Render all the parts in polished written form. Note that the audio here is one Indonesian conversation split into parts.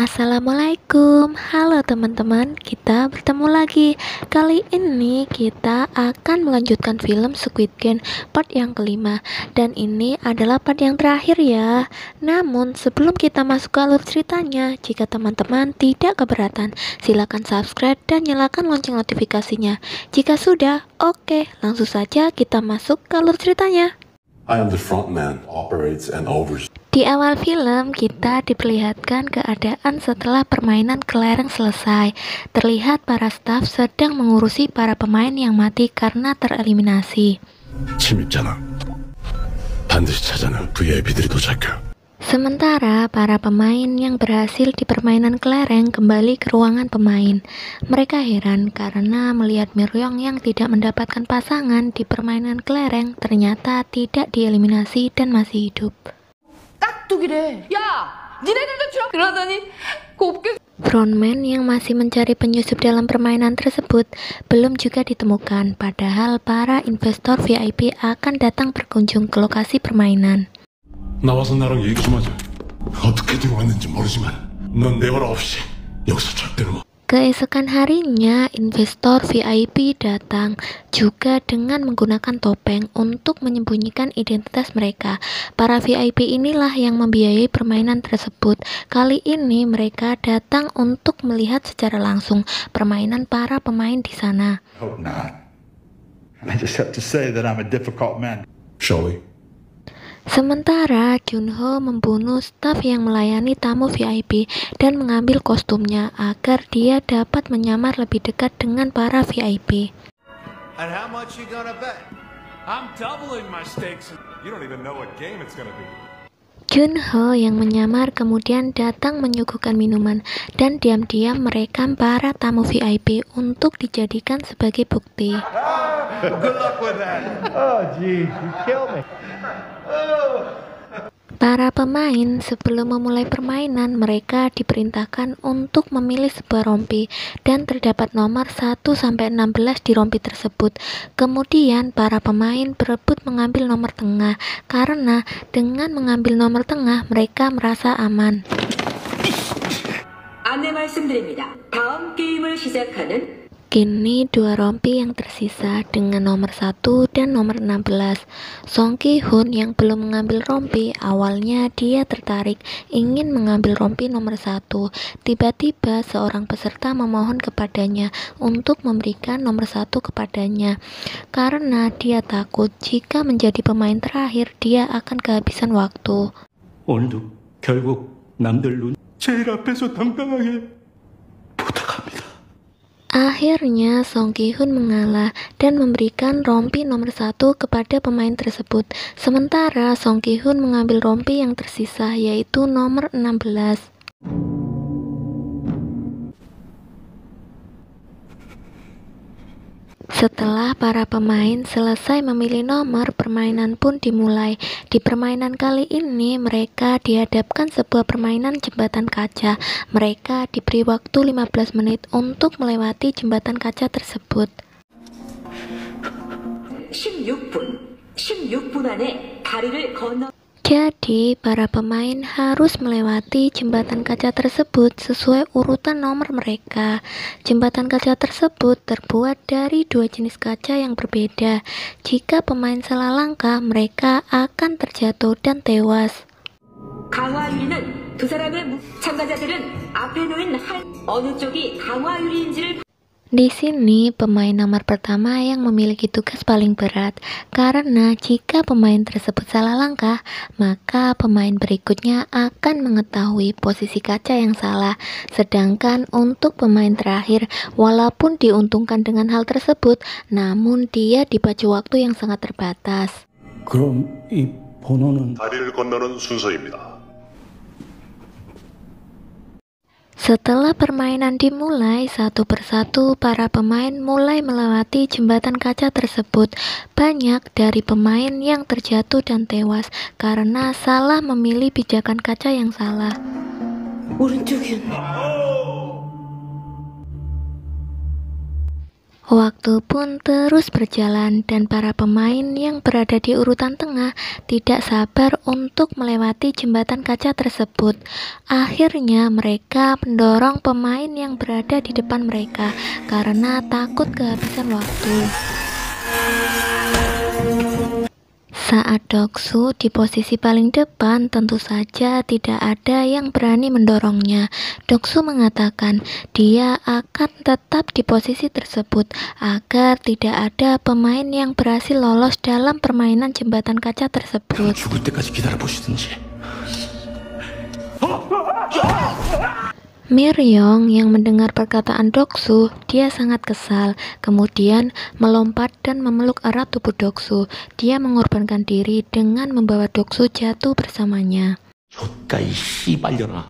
Assalamualaikum, halo teman-teman, kita bertemu lagi. Kali ini kita akan melanjutkan film Squid Game part yang kelima. Dan ini adalah part yang terakhir ya. Namun sebelum kita masuk ke alur ceritanya, jika teman-teman tidak keberatan, silakan subscribe dan nyalakan lonceng notifikasinya. Jika sudah, oke, langsung saja kita masuk ke alur ceritanya. I am the frontman, operates and oversees. Di awal film, kita diperlihatkan keadaan setelah permainan kelereng selesai. Terlihat para staf sedang mengurusi para pemain yang mati karena tereliminasi. 침입자나 반드시 찾아낸 VIP들이 도착해. Sementara para pemain yang berhasil di permainan kelereng kembali ke ruangan pemain. Mereka heran karena melihat Miryong yang tidak mendapatkan pasangan di permainan kelereng ternyata tidak dieliminasi dan masih hidup. 깍두기래. 야, 니네들도 주라 그러더니 곱게. Frontman yang masih mencari penyusup dalam permainan tersebut belum juga ditemukan, padahal para investor VIP akan datang berkunjung ke lokasi permainan. 나와서 나랑 얘기 좀 하자. 어떻게 들어왔는지 모르지만 넌 내 허락 없이 여기서 절대로 못. Keesokan harinya, investor VIP datang juga dengan menggunakan topeng untuk menyembunyikan identitas mereka. Para VIP inilah yang membiayai permainan tersebut. Kali ini mereka datang untuk melihat secara langsung permainan para pemain di sana. Hope not. I just have to say that I'm a difficult man. Shall we? Sementara Junho membunuh staf yang melayani tamu VIP dan mengambil kostumnya agar dia dapat menyamar lebih dekat dengan para VIP. And how much you gonna bet? I'm doubling my stakes. You don't even know what game it's gonna be. Junho yang menyamar kemudian datang menyuguhkan minuman dan diam-diam merekam para tamu VIP untuk dijadikan sebagai bukti. Good luck with that. Oh, geez, you killed me. Para pemain sebelum memulai permainan, mereka diperintahkan untuk memilih sebuah rompi dan terdapat nomor 1-16 di rompi tersebut. Kemudian para pemain berebut mengambil nomor tengah karena dengan mengambil nomor tengah mereka merasa aman. 안내 말씀드립니다. 다음 게임을 시작하는 Kini dua rompi yang tersisa dengan nomor 1 dan nomor 16. Song Ki-hun yang belum mengambil rompi, awalnya dia tertarik ingin mengambil rompi nomor 1. Tiba-tiba seorang peserta memohon kepadanya untuk memberikan nomor 1 kepadanya. Karena dia takut jika menjadi pemain terakhir dia akan kehabisan waktu. 오늘도 결국 남들 눈 제일 앞에서 당당하게 부탁합니다. Akhirnya Song Ki-hun mengalah dan memberikan rompi nomor 1 kepada pemain tersebut. Sementara Song Ki-hun mengambil rompi yang tersisa yaitu nomor 16. Setelah para pemain selesai memilih nomor, permainan pun dimulai. Di permainan kali ini, mereka dihadapkan sebuah permainan jembatan kaca. Mereka diberi waktu 15 menit untuk melewati jembatan kaca tersebut. 16분 안에 다리를 건너. Jadi, para pemain harus melewati jembatan kaca tersebut sesuai urutan nomor mereka. Jembatan kaca tersebut terbuat dari dua jenis kaca yang berbeda. Jika pemain salah langkah, mereka akan terjatuh dan tewas. 강화 유리는 두 사람의 참가자들은 앞에 놓인 한 어느 쪽이 강화 유리인지를. Di sini, pemain nomor pertama yang memiliki tugas paling berat, karena jika pemain tersebut salah langkah, maka pemain berikutnya akan mengetahui posisi kaca yang salah. Sedangkan untuk pemain terakhir, walaupun diuntungkan dengan hal tersebut, namun dia dipacu waktu yang sangat terbatas. 그럼 이 번호는 다리를 건너는 순서입니다. Setelah permainan dimulai, satu persatu para pemain mulai melewati jembatan kaca tersebut. Banyak dari pemain yang terjatuh dan tewas karena salah memilih pijakan kaca yang salah. 오른쪽이었네. Waktu pun terus berjalan dan para pemain yang berada di urutan tengah tidak sabar untuk melewati jembatan kaca tersebut. Akhirnya mereka mendorong pemain yang berada di depan mereka karena takut kehabisan waktu. Saat Doksu di posisi paling depan, tentu saja tidak ada yang berani mendorongnya. Doksu mengatakan dia akan tetap di posisi tersebut agar tidak ada pemain yang berhasil lolos dalam permainan jembatan kaca tersebut. 죽을 때까지 기다려보시든지. Miryong yang mendengar perkataan Doksu, dia sangat kesal, kemudian melompat dan memeluk erat tubuh Doksu. Dia mengorbankan diri dengan membawa Doksu jatuh bersamanya. 좆가 이 씨발려라.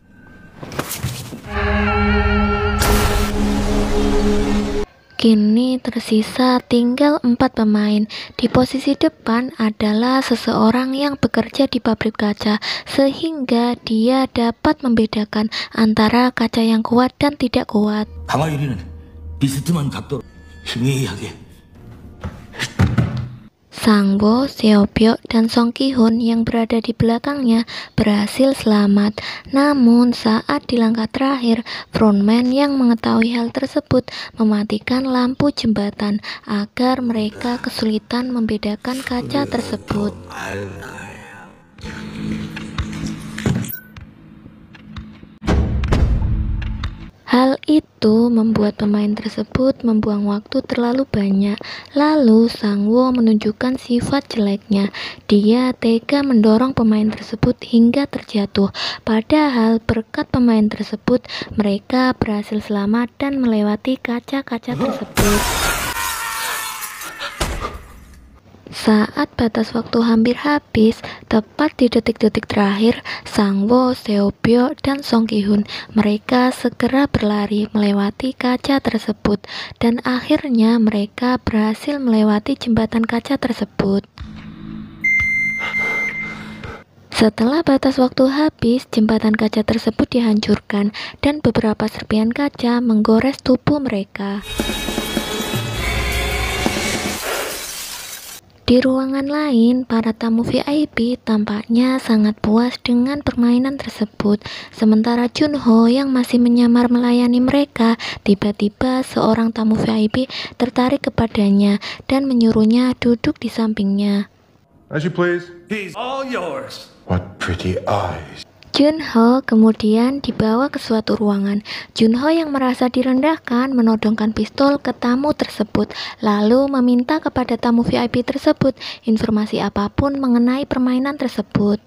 Kini tersisa tinggal 4 pemain. Di posisi depan adalah seseorang yang bekerja di pabrik kaca, sehingga dia dapat membedakan antara kaca yang kuat dan tidak kuat. 강화 유리는 비스듬한 각도로 희미하게. Sangwo, Seobyeok, dan Song Ki-hun yang berada di belakangnya berhasil selamat. Namun saat di langkah terakhir, frontman yang mengetahui hal tersebut mematikan lampu jembatan agar mereka kesulitan membedakan kaca tersebut. Hal itu membuat pemain tersebut membuang waktu terlalu banyak. Lalu Sangwo menunjukkan sifat jeleknya. Dia tega mendorong pemain tersebut hingga terjatuh. Padahal berkat pemain tersebut, mereka berhasil selamat dan melewati kaca-kaca tersebut. Saat batas waktu hampir habis, tepat di detik-detik terakhir, Sangwo, Seobyeok, dan Song Ki-hun mereka segera berlari melewati kaca tersebut dan akhirnya mereka berhasil melewati jembatan kaca tersebut. Setelah batas waktu habis, jembatan kaca tersebut dihancurkan dan beberapa serpihan kaca menggores tubuh mereka. Di ruangan lain, para tamu VIP tampaknya sangat puas dengan permainan tersebut. Sementara Junho yang masih menyamar melayani mereka, tiba-tiba seorang tamu VIP tertarik kepadanya dan menyuruhnya duduk di sampingnya. As you please. He's all yours. What pretty eyes. Junho kemudian dibawa ke suatu ruangan. Junho yang merasa direndahkan menodongkan pistol ke tamu tersebut, lalu meminta kepada tamu VIP tersebut informasi apapun mengenai permainan tersebut.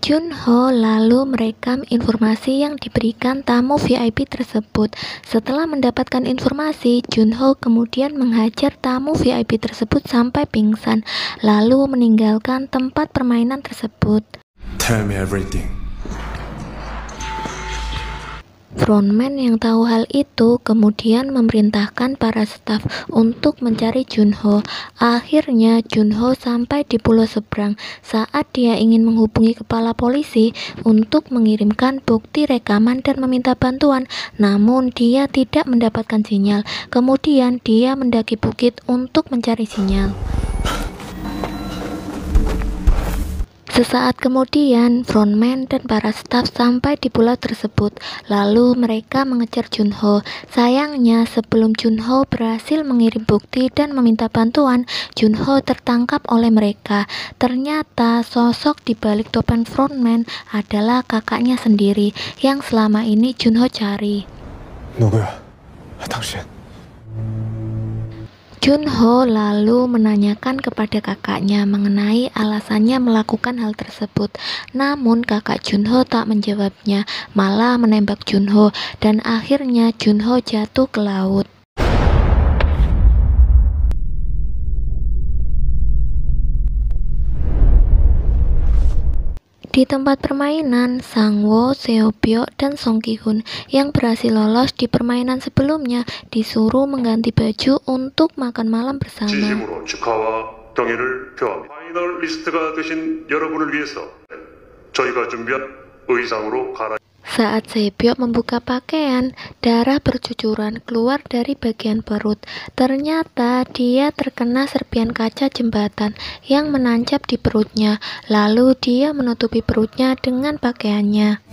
Junho lalu merekam informasi yang diberikan tamu VIP tersebut. Setelah mendapatkan informasi, Junho kemudian menghajar tamu VIP tersebut sampai pingsan, lalu meninggalkan tempat permainan tersebut. Tell me everything. Frontman yang tahu hal itu kemudian memerintahkan para staf untuk mencari Junho. Akhirnya Junho sampai di pulau seberang. Saat dia ingin menghubungi kepala polisi untuk mengirimkan bukti rekaman dan meminta bantuan, namun dia tidak mendapatkan sinyal. Kemudian dia mendaki bukit untuk mencari sinyal. Sesaat kemudian, frontman dan para staf sampai di pulau tersebut. Lalu mereka mengejar Junho. Sayangnya, sebelum Junho berhasil mengirim bukti dan meminta bantuan, Junho tertangkap oleh mereka. Ternyata sosok di balik topeng frontman adalah kakaknya sendiri yang selama ini Junho cari. 누구야? 당신. Junho lalu menanyakan kepada kakaknya mengenai alasannya melakukan hal tersebut. Namun kakak Junho tak menjawabnya, malah menembak Junho dan akhirnya Junho jatuh ke laut. Di tempat permainan, Sangwo, Seobyeok, dan Song Ki-hun yang berhasil lolos di permainan sebelumnya disuruh mengganti baju untuk makan malam bersama. 진심으로 축하와 경의를 표합니다. 파이널리스트가 되신 여러분을 위해서 저희가 준비한 의상으로 갈아 Saat Sepyeok membuka pakaian, darah bercucuran keluar dari bagian perut. Ternyata dia terkena serpian kaca jembatan yang menancap di perutnya. Lalu dia menutupi perutnya dengan pakaiannya.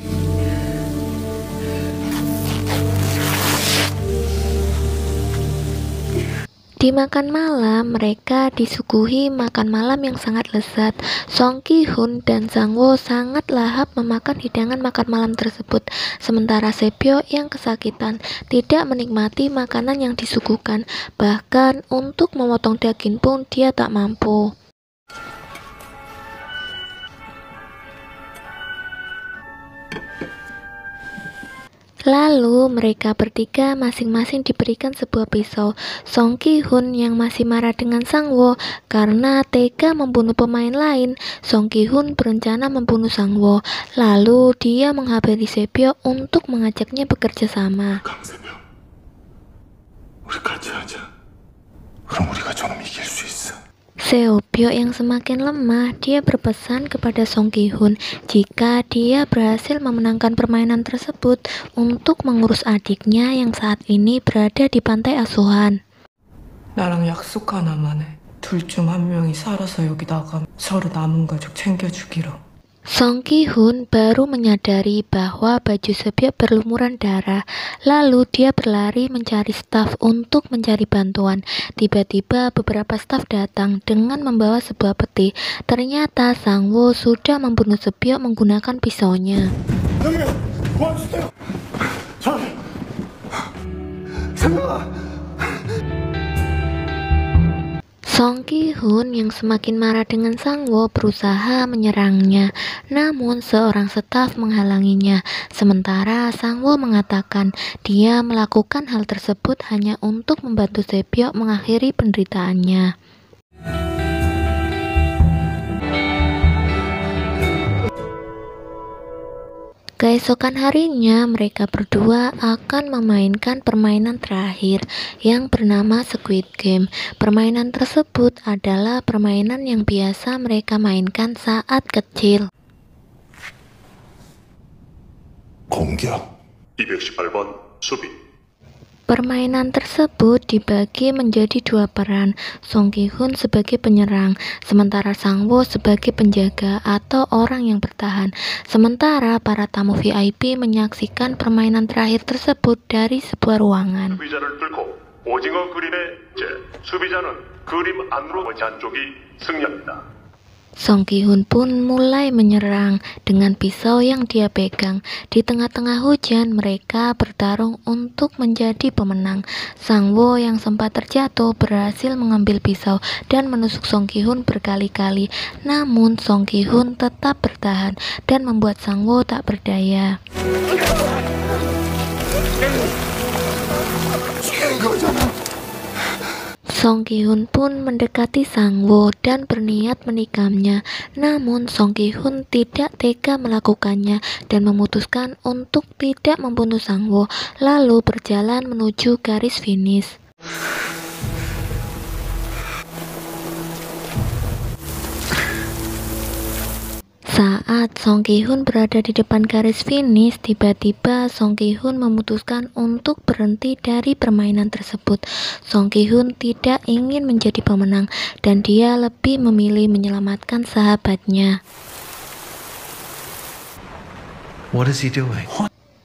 Di makan malam, mereka disuguhi makan malam yang sangat lezat. Song Ki-hun dan Sang Woo sangat lahap memakan hidangan makan malam tersebut, sementara Sepyeok yang kesakitan tidak menikmati makanan yang disuguhkan. Bahkan untuk memotong daging pun dia tak mampu. Lalu mereka bertiga masing-masing diberikan sebuah pisau. Song Ki-hun yang masih marah dengan Sang Woo karena tega membunuh pemain lain. Song Ki-hun berencana membunuh Sang Woo. Lalu dia menghabari Sepyeok untuk mengajaknya bekerja sama. 강세명, 우리 같이 하자. 그럼 우리가 저놈 이길 수 있어. Sepyeok yang semakin lemah, dia berpesan kepada Song Ki-hun jika dia berhasil memenangkan permainan tersebut untuk mengurus adiknya yang saat ini berada di pantai asuhan. 나랑 약속 하나만 해. 둘 중 한 명이 살아서 여기 나가면 서로 남은 가족 챙겨주기로. Song Ki-hun baru menyadari bahwa baju Sepyeok berlumuran darah. Lalu dia berlari mencari staf untuk mencari bantuan. Tiba-tiba beberapa staf datang dengan membawa sebuah peti. Ternyata Sang Woo sudah membunuh Sepyeok menggunakan pisaunya. Song Ki-hun yang semakin marah dengan Sang Woo berusaha menyerangnya, namun seorang staf menghalanginya. Sementara Sang Woo mengatakan dia melakukan hal tersebut hanya untuk membantu Sepyeok mengakhiri penderitaannya. Keesokan harinya, mereka berdua akan memainkan permainan terakhir yang bernama Squid Game. Permainan tersebut adalah permainan yang biasa mereka mainkan saat kecil. 공격. 218번 수비. Permainan tersebut dibagi menjadi dua peran, Song Ki-hun sebagai penyerang, sementara Sang Woo sebagai penjaga atau orang yang bertahan. Sementara para tamu VIP menyaksikan permainan terakhir tersebut dari sebuah ruangan. 수비자를 뚫고 오징어 그림의 제 수비자는 그림 안으로 한 쪽이 승리합니다. Song Ki-hun pun mulai menyerang dengan pisau yang dia pegang. Di tengah-tengah hujan, mereka bertarung untuk menjadi pemenang. Sang Woo yang sempat terjatuh berhasil mengambil pisau dan menusuk Song Ki-hun berkali-kali. Namun Song Ki-hun tetap bertahan dan membuat Sang Woo tak berdaya. Song Ki-hun pun mendekati Sang Woo dan berniat menikamnya. Namun Song Ki-hun tidak tega melakukannya dan memutuskan untuk tidak membunuh Sang Woo, lalu berjalan menuju garis finish. Saat Song Ki-hun berada di depan garis finish, tiba-tiba Song Ki-hun memutuskan untuk berhenti dari permainan tersebut. Song Ki-hun tidak ingin menjadi pemenang dan dia lebih memilih menyelamatkan sahabatnya. What is he doing?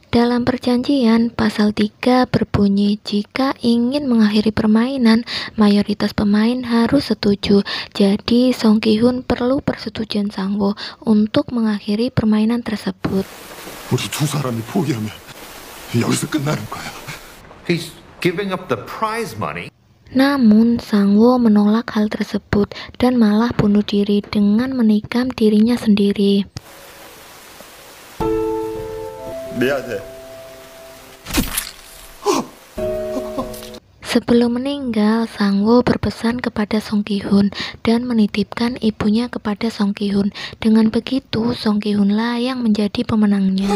Dalam perjanjian, pasal 3 berbunyi jika ingin mengakhiri permainan, mayoritas pemain harus setuju. Jadi, Song Ki-hun perlu persetujuan Sang Woo untuk mengakhiri permainan tersebut. 우리 두 사람이 포기하면 여기서 끝나는 거야. He's giving up the prize money. Namun, Sang Woo menolak hal tersebut dan malah bunuh diri dengan menikam dirinya sendiri. 미안해. Sebelum meninggal, Sang Woo berpesan kepada Song Ki-hun dan menitipkan ibunya kepada Song Ki-hun. Dengan begitu, Song Ki-hun lah yang menjadi pemenangnya.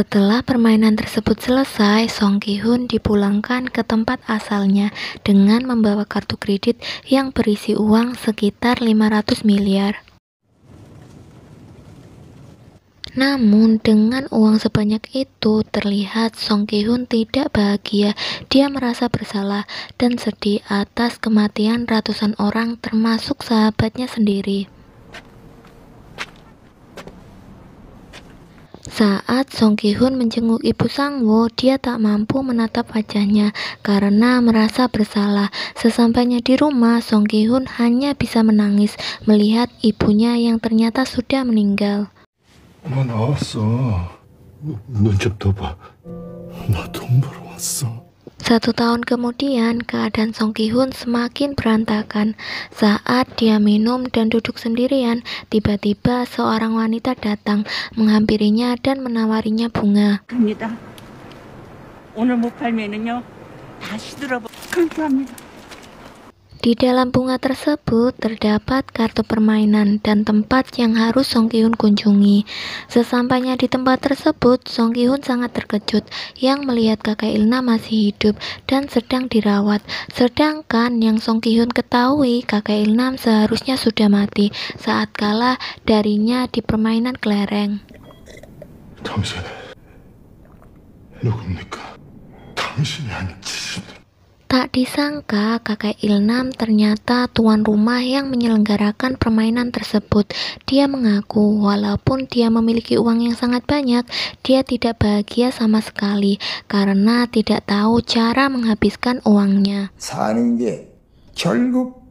Setelah permainan tersebut selesai, Song Ki-hun dipulangkan ke tempat asalnya dengan membawa kartu kredit yang berisi uang sekitar 500 miliar. Namun dengan uang sebanyak itu terlihat Song Ki-hun tidak bahagia. Dia merasa bersalah dan sedih atas kematian ratusan orang termasuk sahabatnya sendiri. Saat Song Ki-hun menjenguk ibu Sang-woo, dia tak mampu menatap wajahnya karena merasa bersalah. Sesampainya di rumah, Song Ki-hun hanya bisa menangis melihat ibunya yang ternyata sudah meninggal. 엄마 나왔어. 눈 좀 떠봐. 나 돈 벌어 왔어. 1 tahun kemudian, keadaan Song Ki-hun semakin berantakan. Saat dia minum dan duduk sendirian, tiba-tiba seorang wanita datang, menghampirinya dan menawarinya bunga. 갑니다. 오늘 못 팔면은요 다시 들어보. 감사합니다. Di dalam bunga tersebut terdapat kartu permainan dan tempat yang harus Song Ki-hun kunjungi. Sesampainya di tempat tersebut, Song Ki-hun sangat terkejut yang melihat kakek Ilna masih hidup dan sedang dirawat. Sedangkan yang Song Ki-hun ketahui, kakek Ilna seharusnya sudah mati saat kalah darinya di permainan kelereng. 당신 누굽니까? 당신이 한 짓은... Tak disangka kakek Ilnam ternyata tuan rumah yang menyelenggarakan permainan tersebut. Dia mengaku walaupun dia memiliki uang yang sangat banyak, dia tidak bahagia sama sekali karena tidak tahu cara menghabiskan uangnya. 사는 게 결국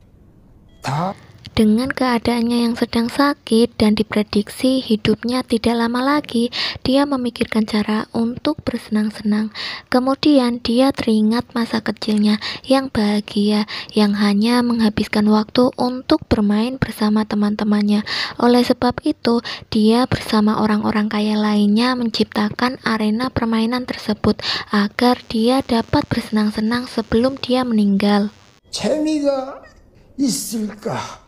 다 Dengan keadaannya yang sedang sakit dan diprediksi hidupnya tidak lama lagi, dia memikirkan cara untuk bersenang-senang. Kemudian dia teringat masa kecilnya yang bahagia, yang hanya menghabiskan waktu untuk bermain bersama teman-temannya. Oleh sebab itu, dia bersama orang-orang kaya lainnya menciptakan arena permainan tersebut agar dia dapat bersenang-senang sebelum dia meninggal. 재미가 있을까?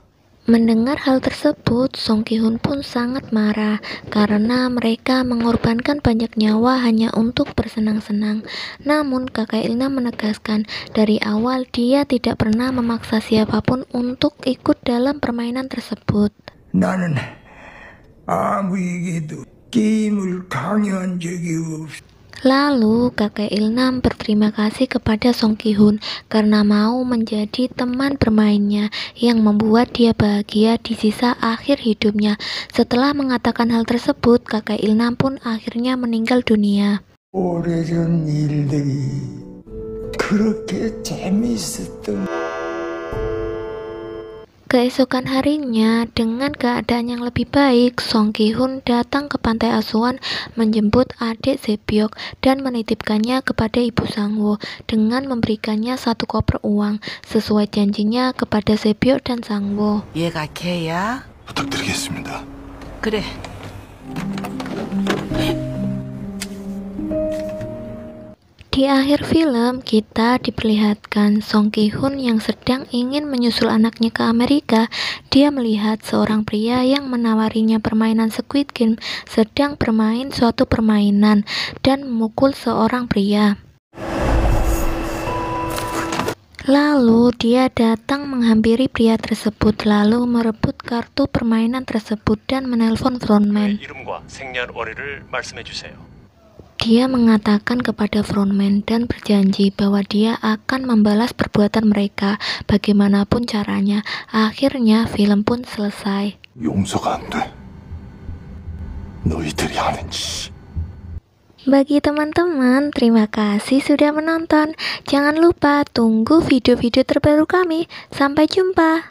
Mendengar hal tersebut, Song Ki-hun pun sangat marah karena mereka mengorbankan banyak nyawa hanya untuk bersenang-senang. Namun kakak Ilna menegaskan dari awal dia tidak pernah memaksa siapapun untuk ikut dalam permainan tersebut. 나는 아무 얘기도 게임을 강요한 적이 없어. Lalu kakek Ilnam berterima kasih kepada Song Ki-hun karena mau menjadi teman bermainnya yang membuat dia bahagia di sisa akhir hidupnya. Setelah mengatakan hal tersebut, kakek Ilnam pun akhirnya meninggal dunia. 오래전 일들이 그렇게 재미있었던. Keesokan harinya, dengan keadaan yang lebih baik, Song Ki-hun datang ke pantai asuhan menjemput adik Sebyok dan menitipkannya kepada ibu Sang-woo dengan memberikannya 1 koper uang sesuai janjinya kepada Sebyok dan Sang-woo. 얘가 걔야? 부탁드리겠습니다. 그래. Di akhir film, kita diperlihatkan Song Ki-hun yang sedang ingin menyusul anaknya ke Amerika. Dia melihat seorang pria yang menawarinya permainan Squid Game sedang bermain suatu permainan dan memukul seorang pria. Lalu dia datang menghampiri pria tersebut lalu merebut kartu permainan tersebut dan menelpon frontman. 이름과 생년월일을 말씀해 주세요. Dia mengatakan kepada frontman dan berjanji bahwa dia akan membalas perbuatan mereka bagaimanapun caranya. Akhirnya film pun selesai. 용서가 안 돼. 너희들이 하는 짓. Bagi teman-teman, terima kasih sudah menonton. Jangan lupa tunggu video-video terbaru kami. Sampai jumpa.